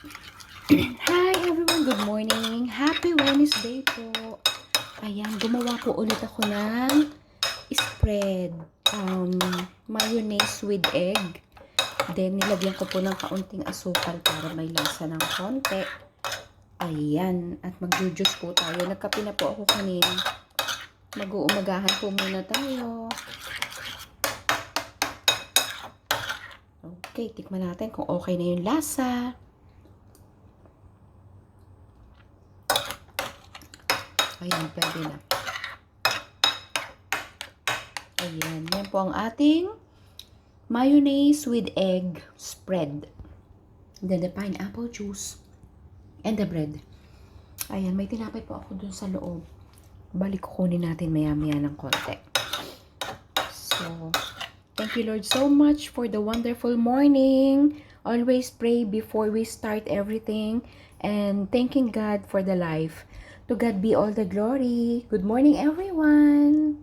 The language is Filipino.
Hi everyone, good morning. Happy Wednesday po. Ayan, gumawa po ulit ako ng spread. Mayonnaise with egg. Then, nilagyan ko po ng kaunting asukal para may lasa ng konti. Ayan, at mag-juice po tayo. Nagkape na po ako kanina. Mag-uumagahan po muna tayo. Okay, tikman natin kung okay na yung lasa. Ayan, pwede na. Ayan, yan po ang ating mayonnaise with egg spread. Then the pineapple juice and the bread. Ayan, may tinapay po ako dun sa loob. Balik kukunin natin maya-maya ng konti. So, thank you Lord so much for the wonderful morning. Always pray before we start everything. And thanking God for the life. To God be all the glory. Good morning everyone.